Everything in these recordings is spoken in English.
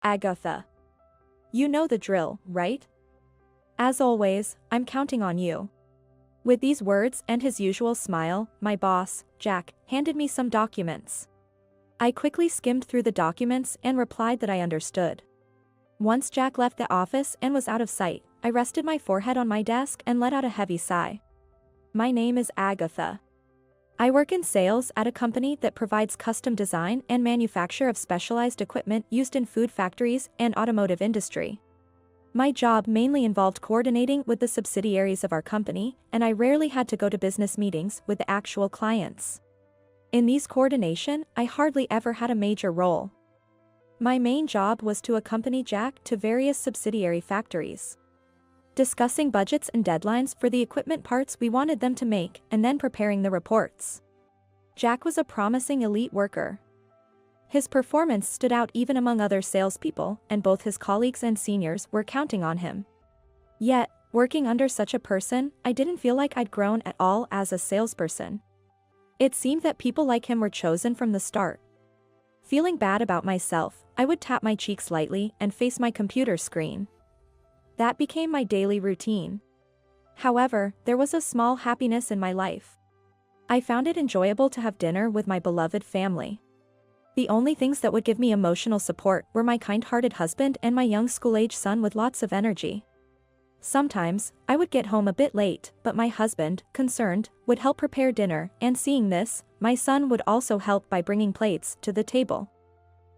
Agatha. You know the drill, right? As always, I'm counting on you. With these words and his usual smile, my boss, Jack, handed me some documents. I quickly skimmed through the documents and replied that I understood. Once Jack left the office and was out of sight, I rested my forehead on my desk and let out a heavy sigh. My name is Agatha. I work in sales at a company that provides custom design and manufacture of specialized equipment used in food factories and automotive industry. My job mainly involved coordinating with the subsidiaries of our company, and I rarely had to go to business meetings with the actual clients. In these coordination, I hardly ever had a major role. My main job was to accompany Jack to various subsidiary factories, discussing budgets and deadlines for the equipment parts we wanted them to make, and then preparing the reports. Jack was a promising elite worker. His performance stood out even among other salespeople, and both his colleagues and seniors were counting on him. Yet, working under such a person, I didn't feel like I'd grown at all as a salesperson. It seemed that people like him were chosen from the start. Feeling bad about myself, I would tap my cheeks lightly and face my computer screen. That became my daily routine. However, there was a small happiness in my life. I found it enjoyable to have dinner with my beloved family. The only things that would give me emotional support were my kind-hearted husband and my young school-age son with lots of energy. Sometimes, I would get home a bit late, but my husband, concerned, would help prepare dinner, and seeing this, my son would also help by bringing plates to the table.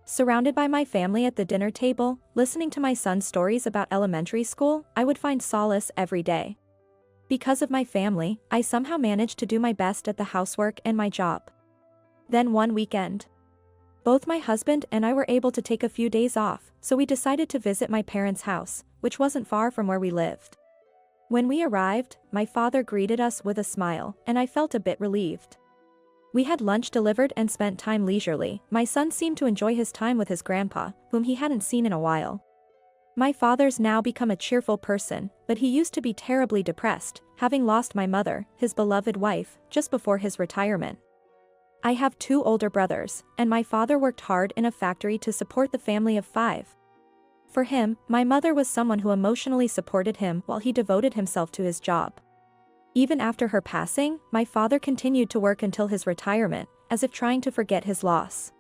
Surrounded by my family at the dinner table, listening to my son's stories about elementary school, I would find solace every day. Because of my family, I somehow managed to do my best at the housework and my job. Then one weekend, both my husband and I were able to take a few days off, so we decided to visit my parents' house, which wasn't far from where we lived. When we arrived, my father greeted us with a smile, and I felt a bit relieved. We had lunch delivered and spent time leisurely. My son seemed to enjoy his time with his grandpa, whom he hadn't seen in a while. My father's now become a cheerful person, but he used to be terribly depressed, having lost my mother, his beloved wife, just before his retirement. I have 2 older brothers, and my father worked hard in a factory to support the family of 5. For him, my mother was someone who emotionally supported him while he devoted himself to his job. Even after her passing, my father continued to work until his retirement, as if trying to forget his loss.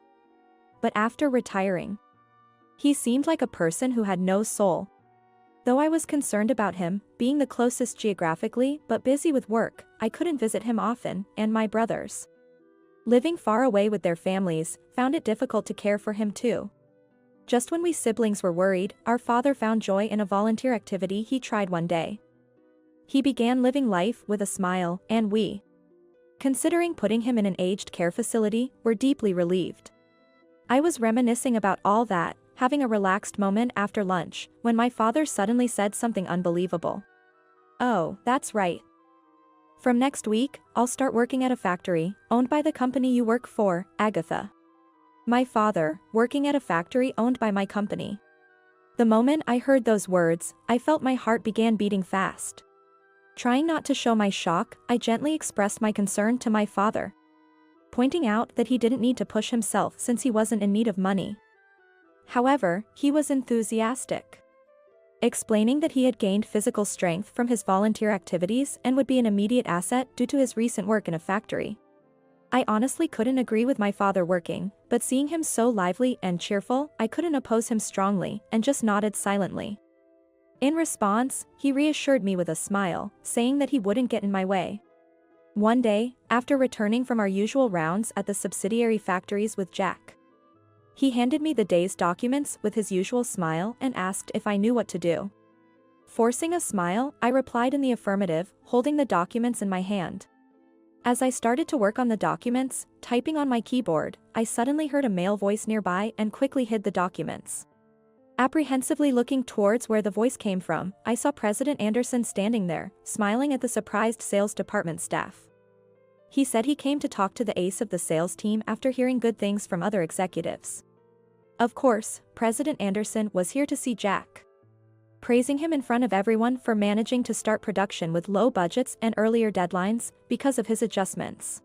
But after retiring, he seemed like a person who had no soul. Though I was concerned about him, being the closest geographically but busy with work, I couldn't visit him often, and my brothers, living far away with their families, found it difficult to care for him too. Just when we siblings were worried, our father found joy in a volunteer activity he tried one day. He began living life with a smile, and we, considering putting him in an aged care facility, were deeply relieved. I was reminiscing about all that, having a relaxed moment after lunch, when my father suddenly said something unbelievable. "Oh, that's right. From next week, I'll start working at a factory, owned by the company you work for, Agatha." My father, working at a factory owned by my company. The moment I heard those words, I felt my heart began beating fast. Trying not to show my shock, I gently expressed my concern to my father, pointing out that he didn't need to push himself since he wasn't in need of money. However, he was enthusiastic, explaining that he had gained physical strength from his volunteer activities and would be an immediate asset due to his recent work in a factory. I honestly couldn't agree with my father working, but seeing him so lively and cheerful, I couldn't oppose him strongly, and just nodded silently. In response, he reassured me with a smile, saying that he wouldn't get in my way. One day, after returning from our usual rounds at the subsidiary factories with Jack, he handed me the day's documents with his usual smile and asked if I knew what to do. Forcing a smile, I replied in the affirmative, holding the documents in my hand. As I started to work on the documents, typing on my keyboard, I suddenly heard a male voice nearby and quickly hid the documents. Apprehensively looking towards where the voice came from, I saw President Anderson standing there, smiling at the surprised sales department staff. He said he came to talk to the ace of the sales team after hearing good things from other executives. Of course, President Anderson was here to see Jack, praising him in front of everyone for managing to start production with low budgets and earlier deadlines because of his adjustments.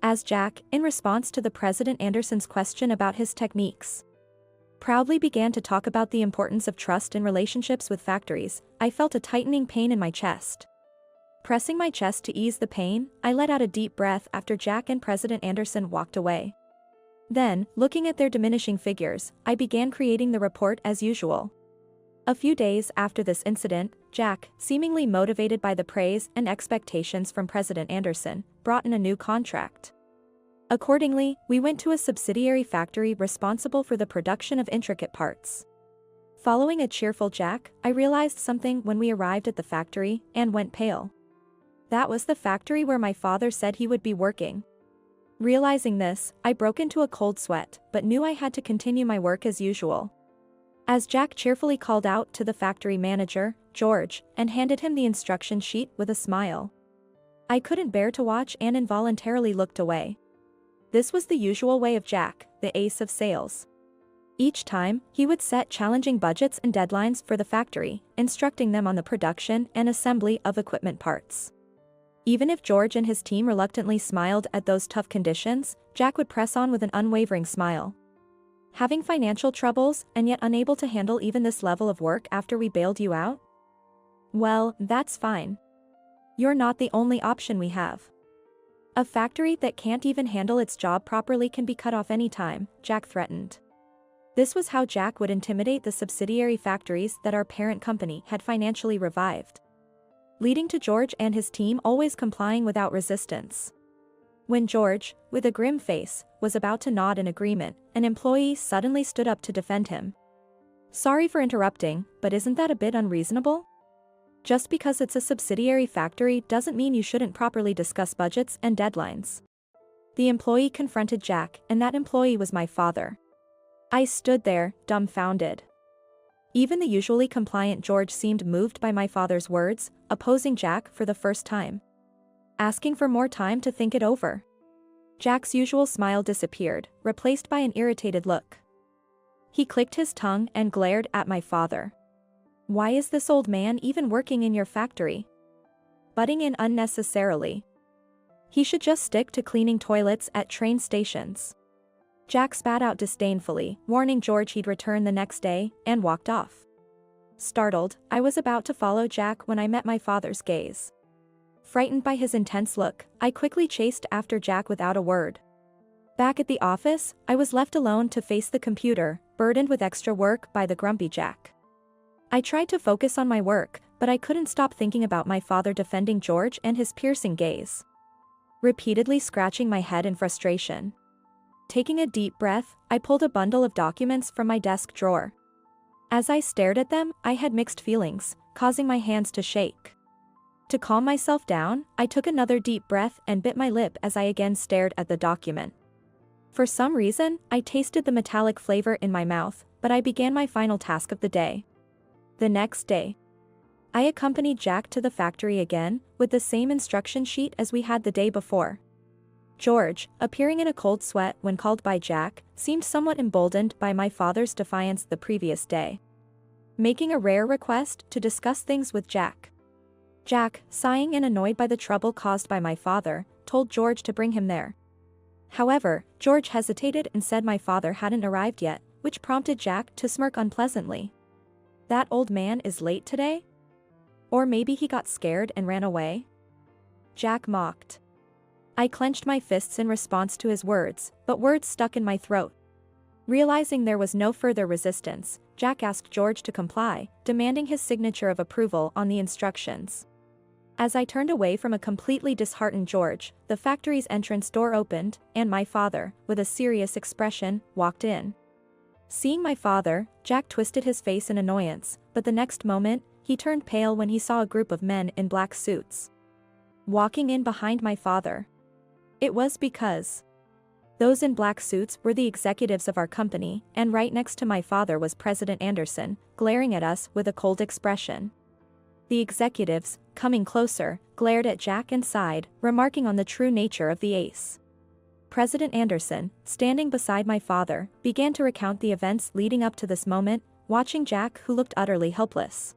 As Jack, in response to the President Anderson's question about his techniques, proudly began to talk about the importance of trust in relationships with factories, I felt a tightening pain in my chest. Pressing my chest to ease the pain, I let out a deep breath after Jack and President Anderson walked away. Then, looking at their diminishing figures, I began creating the report as usual. A few days after this incident, Jack, seemingly motivated by the praise and expectations from President Anderson, brought in a new contract. Accordingly, we went to a subsidiary factory responsible for the production of intricate parts. Following a cheerful Jack, I realized something when we arrived at the factory and went pale. That was the factory where my father said he would be working. Realizing this, I broke into a cold sweat, but knew I had to continue my work as usual. As Jack cheerfully called out to the factory manager, George, and handed him the instruction sheet with a smile, I couldn't bear to watch and involuntarily looked away. This was the usual way of Jack, the ace of sales. Each time, he would set challenging budgets and deadlines for the factory, instructing them on the production and assembly of equipment parts. Even if George and his team reluctantly smiled at those tough conditions, Jack would press on with an unwavering smile. Having financial troubles and yet unable to handle even this level of work after we bailed you out? Well, that's fine. You're not the only option we have. A factory that can't even handle its job properly can be cut off anytime, Jack threatened. This was how Jack would intimidate the subsidiary factories that our parent company had financially revived, leading to George and his team always complying without resistance. When George, with a grim face, was about to nod in agreement, an employee suddenly stood up to defend him. Sorry for interrupting, but isn't that a bit unreasonable? Just because it's a subsidiary factory doesn't mean you shouldn't properly discuss budgets and deadlines. The employee confronted Jack, and that employee was my father. I stood there, dumbfounded. Even the usually compliant George seemed moved by my father's words, opposing Jack for the first time, asking for more time to think it over. Jack's usual smile disappeared, replaced by an irritated look. He clicked his tongue and glared at my father. Why is this old man even working in your factory? Butting in unnecessarily. He should just stick to cleaning toilets at train stations. Jack spat out disdainfully, warning George he'd return the next day, and walked off. Startled, I was about to follow Jack when I met my father's gaze. Frightened by his intense look, I quickly chased after Jack without a word. Back at the office, I was left alone to face the computer, burdened with extra work by the grumpy Jack. I tried to focus on my work, but I couldn't stop thinking about my father defending George and his piercing gaze, repeatedly scratching my head in frustration. Taking a deep breath, I pulled a bundle of documents from my desk drawer. As I stared at them, I had mixed feelings, causing my hands to shake. To calm myself down, I took another deep breath and bit my lip as I again stared at the document. For some reason, I tasted the metallic flavor in my mouth, but I began my final task of the day. The next day, I accompanied Jack to the factory again, with the same instruction sheet as we had the day before. George, appearing in a cold sweat when called by Jack, seemed somewhat emboldened by my father's defiance the previous day, making a rare request to discuss things with Jack. Jack, sighing and annoyed by the trouble caused by my father, told George to bring him there. However, George hesitated and said my father hadn't arrived yet, which prompted Jack to smirk unpleasantly. That old man is late today? Or maybe he got scared and ran away? Jack mocked. I clenched my fists in response to his words, but words stuck in my throat. Realizing there was no further resistance, Jack asked George to comply, demanding his signature of approval on the instructions. As I turned away from a completely disheartened George, the factory's entrance door opened, and my father, with a serious expression, walked in. Seeing my father, Jack twisted his face in annoyance, but the next moment, he turned pale when he saw a group of men in black suits walking in behind my father. It was because those in black suits were the executives of our company, and right next to my father was President Anderson, glaring at us with a cold expression. The executives, coming closer, glared at Jack and sighed, remarking on the true nature of the ace. President Anderson, standing beside my father, began to recount the events leading up to this moment, watching Jack, who looked utterly helpless.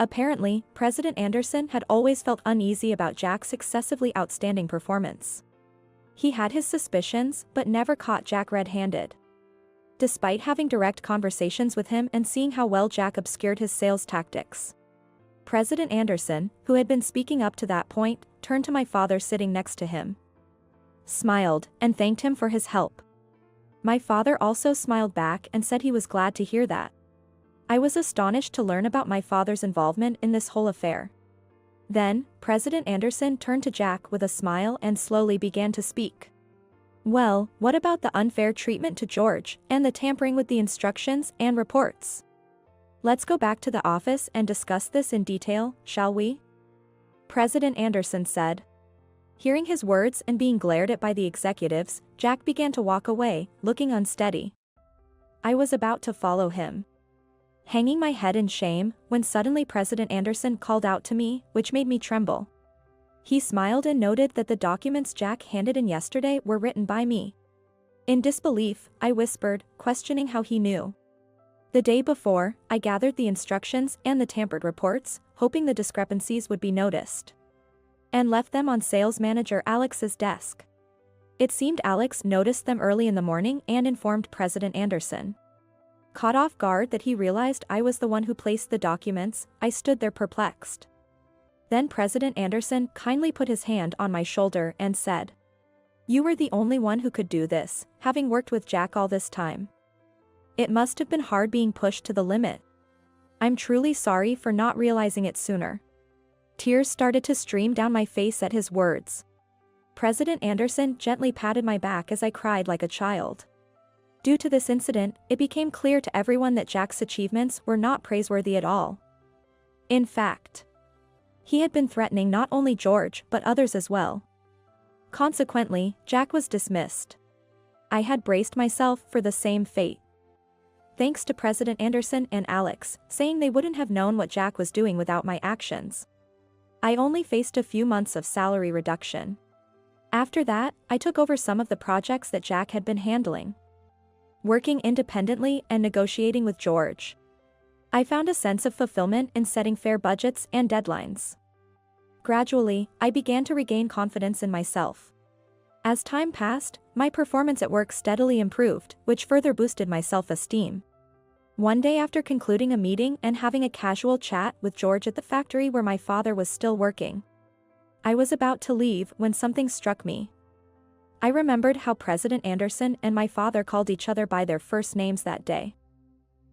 Apparently, President Anderson had always felt uneasy about Jack's excessively outstanding performance. He had his suspicions, but never caught Jack red-handed. despite having direct conversations with him and seeing how well Jack obscured his sales tactics. President Anderson, who had been speaking up to that point, turned to my father sitting next to him, smiled, and thanked him for his help. My father also smiled back and said he was glad to hear that. I was astonished to learn about my father's involvement in this whole affair. Then, President Anderson turned to Jack with a smile and slowly began to speak. Well, what about the unfair treatment to George, and the tampering with the instructions and reports? Let's go back to the office and discuss this in detail, shall we? President Anderson said. Hearing his words and being glared at by the executives, Jack began to walk away, looking unsteady. I was about to follow him, hanging my head in shame, when suddenly President Anderson called out to me, which made me tremble. He smiled and noted that the documents Jack handed in yesterday were written by me. In disbelief, I whispered, questioning how he knew. The day before, I gathered the instructions and the tampered reports, hoping the discrepancies would be noticed, and left them on sales manager Alex's desk. It seemed Alex noticed them early in the morning and informed President Anderson. Caught off guard that he realized I was the one who placed the documents, I stood there perplexed. Then President Anderson kindly put his hand on my shoulder and said, "You were the only one who could do this, having worked with Jack all this time. It must have been hard being pushed to the limit. I'm truly sorry for not realizing it sooner." Tears started to stream down my face at his words. President Anderson gently patted my back as I cried like a child. Due to this incident, it became clear to everyone that Jack's achievements were not praiseworthy at all. In fact, he had been threatening not only George but others as well. Consequently, Jack was dismissed. I had braced myself for the same fate. Thanks to President Anderson and Alex, saying they wouldn't have known what Jack was doing without my actions, I only faced a few months of salary reduction. After that, I took over some of the projects that Jack had been handling, working independently and negotiating with George. I found a sense of fulfillment in setting fair budgets and deadlines. Gradually, I began to regain confidence in myself. As time passed, my performance at work steadily improved, which further boosted my self-esteem. One day after concluding a meeting and having a casual chat with George at the factory where my father was still working, I was about to leave when something struck me. I remembered how President Anderson and my father called each other by their first names that day.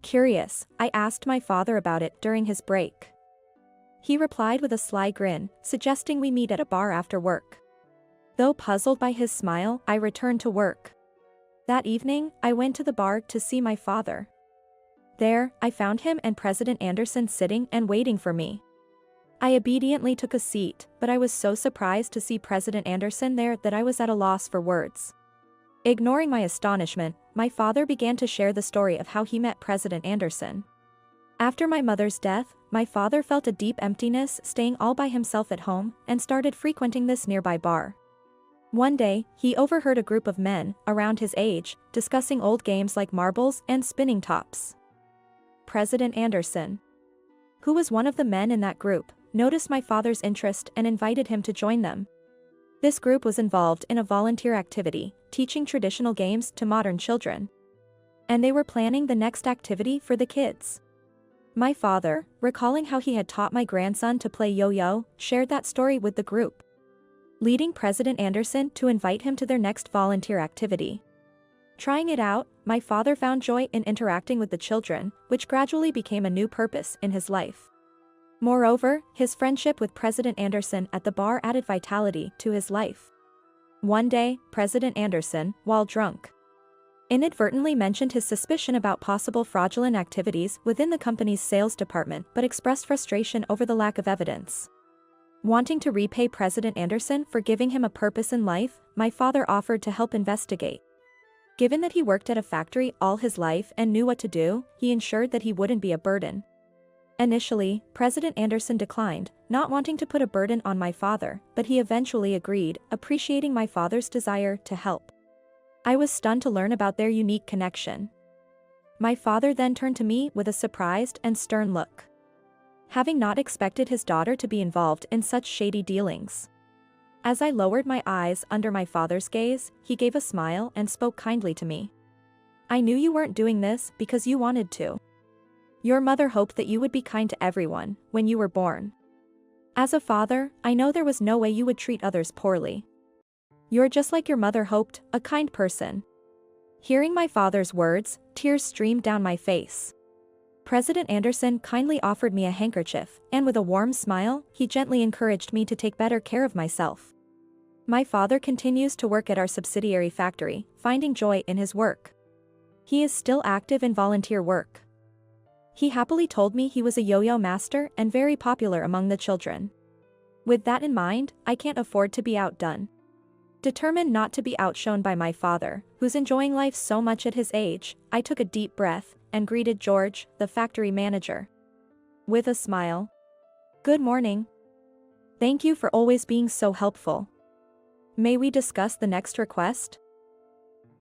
Curious, I asked my father about it during his break. He replied with a sly grin, suggesting we meet at a bar after work. Though puzzled by his smile, I returned to work. That evening, I went to the bar to see my father. There, I found him and President Anderson sitting and waiting for me. I obediently took a seat, but I was so surprised to see President Anderson there that I was at a loss for words. Ignoring my astonishment, my father began to share the story of how he met President Anderson. After my mother's death, my father felt a deep emptiness staying all by himself at home and started frequenting this nearby bar. One day, he overheard a group of men, around his age, discussing old games like marbles and spinning tops. President Anderson, who was one of the men in that group, noticed my father's interest and invited him to join them. This group was involved in a volunteer activity, teaching traditional games to modern children. And they were planning the next activity for the kids. My father, recalling how he had taught my grandson to play yo-yo, shared that story with the group, leading President Anderson to invite him to their next volunteer activity. Trying it out, my father found joy in interacting with the children, which gradually became a new purpose in his life. Moreover, his friendship with President Anderson at the bar added vitality to his life. One day, President Anderson, while drunk, inadvertently mentioned his suspicion about possible fraudulent activities within the company's sales department but expressed frustration over the lack of evidence. Wanting to repay President Anderson for giving him a purpose in life, my father offered to help investigate. Given that he worked at a factory all his life and knew what to do, he ensured that he wouldn't be a burden. Initially, President Anderson declined, not wanting to put a burden on my father, but he eventually agreed, appreciating my father's desire to help. I was stunned to learn about their unique connection. My father then turned to me with a surprised and stern look, having not expected his daughter to be involved in such shady dealings. As I lowered my eyes under my father's gaze, he gave a smile and spoke kindly to me. I knew you weren't doing this because you wanted to. Your mother hoped that you would be kind to everyone when you were born. As a father, I know there was no way you would treat others poorly. You're just like your mother hoped, a kind person." Hearing my father's words, tears streamed down my face. President Anderson kindly offered me a handkerchief, and with a warm smile, he gently encouraged me to take better care of myself. My father continues to work at our subsidiary factory, finding joy in his work. He is still active in volunteer work. He happily told me he was a yo-yo master and very popular among the children. With that in mind, I can't afford to be outdone. Determined not to be outshone by my father, who's enjoying life so much at his age, I took a deep breath and greeted George, the factory manager, with a smile. "Good morning. Thank you for always being so helpful. May we discuss the next request?"